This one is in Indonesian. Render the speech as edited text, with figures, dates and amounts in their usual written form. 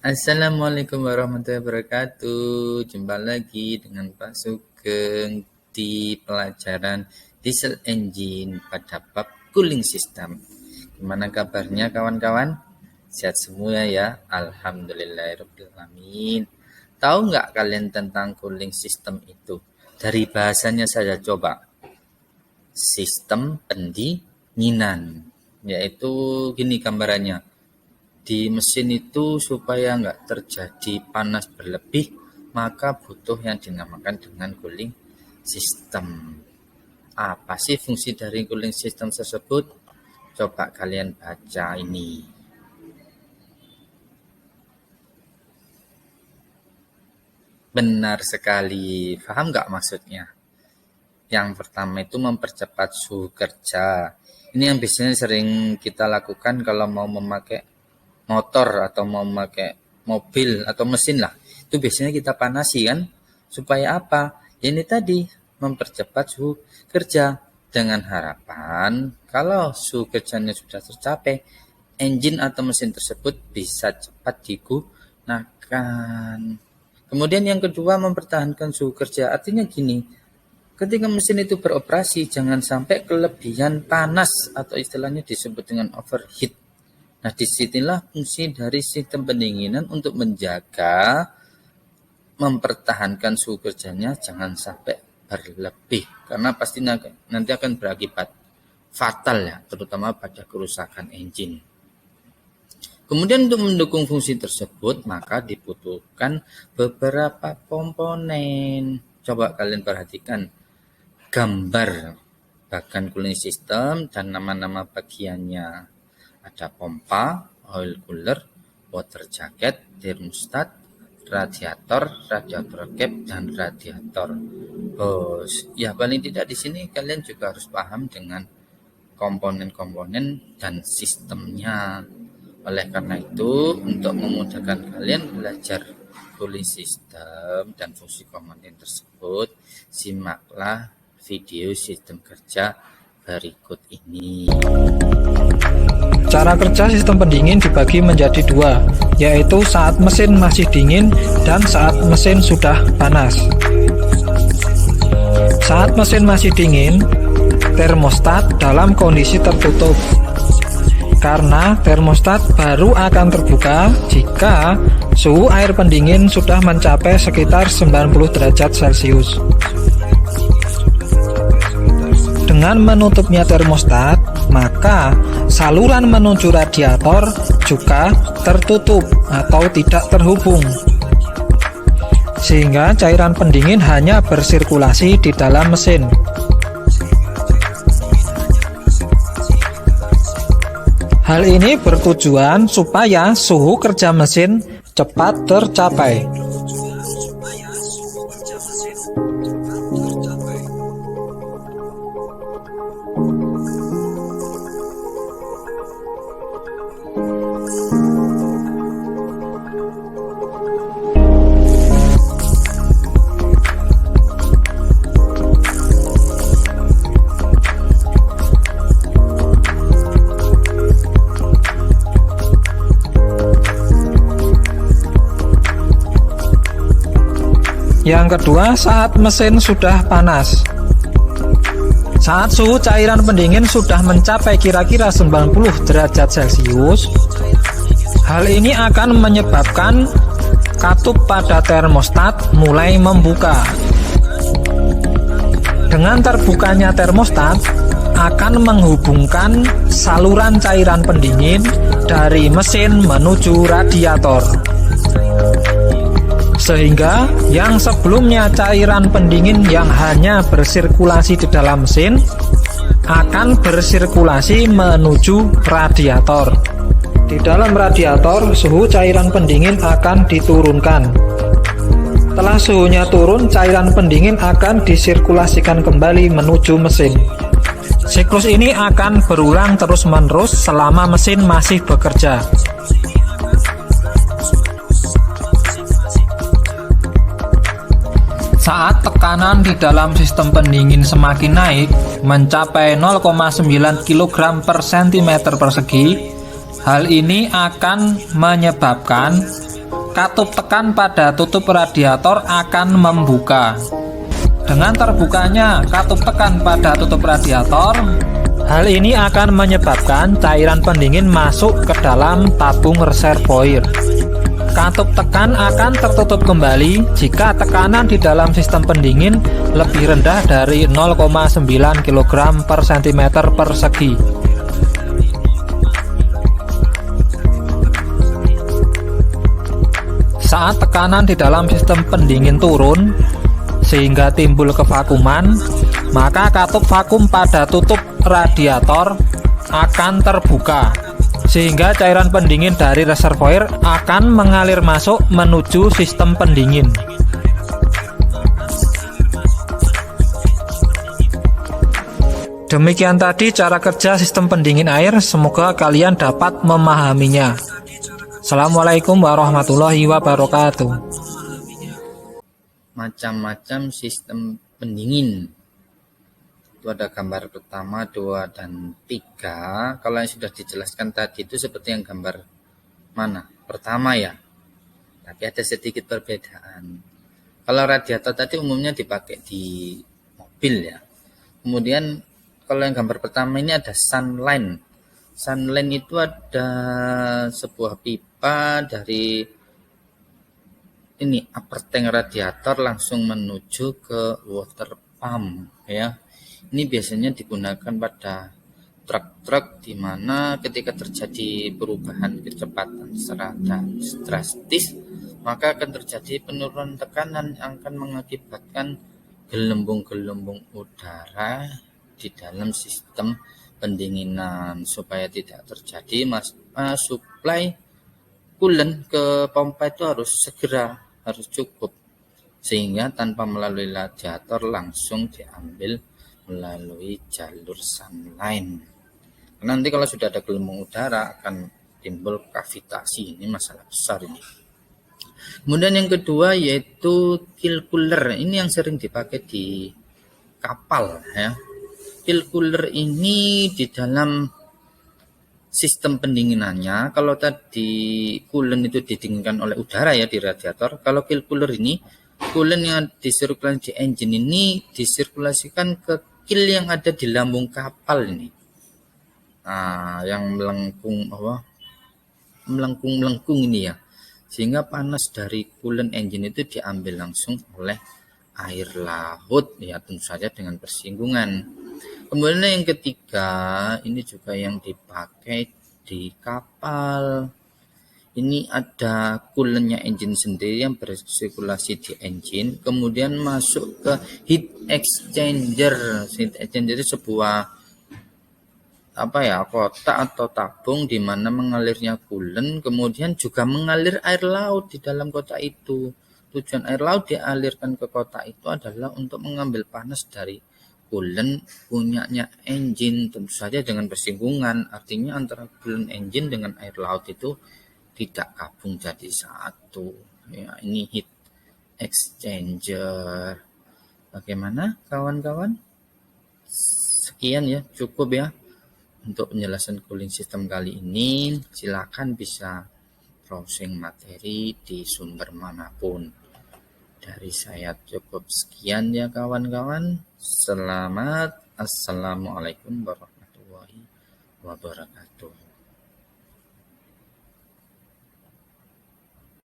Assalamualaikum warahmatullahi wabarakatuh. Jumpa lagi dengan Pak Sugeng di pelajaran Diesel Engine pada bab cooling system. Gimana kabarnya kawan-kawan? Sehat semua ya? Alhamdulillahirrahmanirrahim. Tahu nggak kalian tentang cooling system itu? Dari bahasanya saja coba. Sistem pendinginan. Yaitu gini gambarannya. Di mesin itu supaya nggak terjadi panas berlebih, maka butuh yang dinamakan dengan cooling system. Apa sih fungsi dari cooling system tersebut? Coba kalian baca ini. Benar sekali, paham nggak maksudnya? Yang pertama itu mempercepat suhu kerja. Ini yang biasanya sering kita lakukan kalau mau memakai motor atau mau memakai mobil atau mesin lah. Itu biasanya kita panasi kan. Supaya apa? Ya ini tadi, mempercepat suhu kerja. Dengan harapan kalau suhu kerjanya sudah tercapai, engine atau mesin tersebut bisa cepat digunakan. Kemudian yang kedua, mempertahankan suhu kerja. Artinya gini, ketika mesin itu beroperasi, jangan sampai kelebihan panas atau istilahnya disebut dengan overheat. Nah, disinilah fungsi dari sistem pendinginan untuk menjaga, mempertahankan suhu kerjanya jangan sampai berlebih. Karena pasti nanti akan berakibat fatal ya, terutama pada kerusakan engine. Kemudian untuk mendukung fungsi tersebut, maka dibutuhkan beberapa komponen. Coba kalian perhatikan gambar bagan cooling system dan nama-nama bagiannya. Ada pompa, oil cooler, water jacket, thermostat, radiator cap, dan radiator hose. Ya paling tidak di sini kalian juga harus paham dengan komponen-komponen dan sistemnya. Oleh karena itu, untuk memudahkan kalian belajar cooling system dan fungsi komponen tersebut, simaklah video sistem kerja berikut ini. Cara kerja sistem pendingin dibagi menjadi dua, yaitu saat mesin masih dingin dan saat mesin sudah panas. Saat mesin masih dingin, termostat dalam kondisi tertutup. Karena termostat baru akan terbuka jika suhu air pendingin sudah mencapai sekitar 90 derajat Celcius. Dengan menutupnya termostat, maka saluran menuju radiator juga tertutup atau tidak terhubung, sehingga cairan pendingin hanya bersirkulasi di dalam mesin. Hal ini bertujuan supaya suhu kerja mesin cepat tercapai. Yang kedua, saat mesin sudah panas. Saat suhu cairan pendingin sudah mencapai kira-kira 90 derajat Celcius, hal ini akan menyebabkan katup pada termostat mulai membuka. Dengan terbukanya termostat akan menghubungkan saluran cairan pendingin dari mesin menuju radiator, sehingga yang sebelumnya cairan pendingin yang hanya bersirkulasi di dalam mesin akan bersirkulasi menuju radiator. Di dalam radiator, suhu cairan pendingin akan diturunkan. Setelah suhunya turun, cairan pendingin akan disirkulasikan kembali menuju mesin. Siklus ini akan berulang terus-menerus selama mesin masih bekerja. Saat tekanan di dalam sistem pendingin semakin naik, mencapai 0,9 kg per cm persegi, hal ini akan menyebabkan katup tekan pada tutup radiator akan membuka. Dengan terbukanya katup tekan pada tutup radiator, hal ini akan menyebabkan cairan pendingin masuk ke dalam tabung reservoir. Katup tekan akan tertutup kembali jika tekanan di dalam sistem pendingin lebih rendah dari 0,9 kg per cm persegi. Saat tekanan di dalam sistem pendingin turun sehingga timbul kevakuman, maka katup vakum pada tutup radiator akan terbuka, sehingga cairan pendingin dari reservoir akan mengalir masuk menuju sistem pendingin. Demikian tadi cara kerja sistem pendingin air, semoga kalian dapat memahaminya. Assalamualaikum warahmatullahi wabarakatuh. Macam-macam sistem pendingin. Itu ada gambar pertama, 2, dan 3. Kalau yang sudah dijelaskan tadi itu seperti yang gambar mana? Pertama ya. Tapi ada sedikit perbedaan. Kalau radiator tadi umumnya dipakai di mobil ya. Kemudian kalau yang gambar pertama ini ada sunline. Sunline itu ada sebuah pipa dari ini upper tank radiator langsung menuju ke water pump ya. Ini biasanya digunakan pada truk-truk di mana ketika terjadi perubahan kecepatan secara drastis, maka akan terjadi penurunan tekanan yang akan mengakibatkan gelembung-gelembung udara di dalam sistem pendinginan. Supaya tidak terjadi suplai coolant ke pompa itu harus cukup, sehingga tanpa melalui radiator langsung diambil melalui jalur sunline. Nanti kalau sudah ada gelembung udara akan timbul kavitasi. Ini masalah besar ini. Kemudian yang kedua yaitu kill cooler. Ini yang sering dipakai di kapal ya. Kill cooler ini di dalam sistem pendinginannya, kalau tadi coolant itu didinginkan oleh udara ya di radiator, kalau kill cooler ini coolant yang disirkulasi di engine ini disirkulasikan ke kill yang ada di lambung kapal ini. Nah, yang melengkung ini ya. Sehingga panas dari coolant engine itu diambil langsung oleh air laut ya, tentu saja dengan persinggungan. Kemudian yang ketiga, ini juga yang dipakai di kapal. Ini ada coolantnya engine sendiri yang bersirkulasi di engine, kemudian masuk ke heat exchanger. Heat exchanger itu sebuah kotak atau tabung di mana mengalirnya coolant, kemudian juga mengalir air laut di dalam kotak itu. Tujuan air laut dialirkan ke kotak itu adalah untuk mengambil panas dari coolant punyanya engine, tentu saja dengan bersinggungan. Artinya antara coolant engine dengan air laut itu tidak gabung jadi satu ya. Ini heat exchanger. Bagaimana kawan-kawan? Sekian ya, cukup ya untuk penjelasan cooling system kali ini. Silakan bisa browsing materi di sumber manapun. Dari saya cukup sekian ya kawan-kawan. Selamat. Assalamualaikum warahmatullahi wabarakatuh.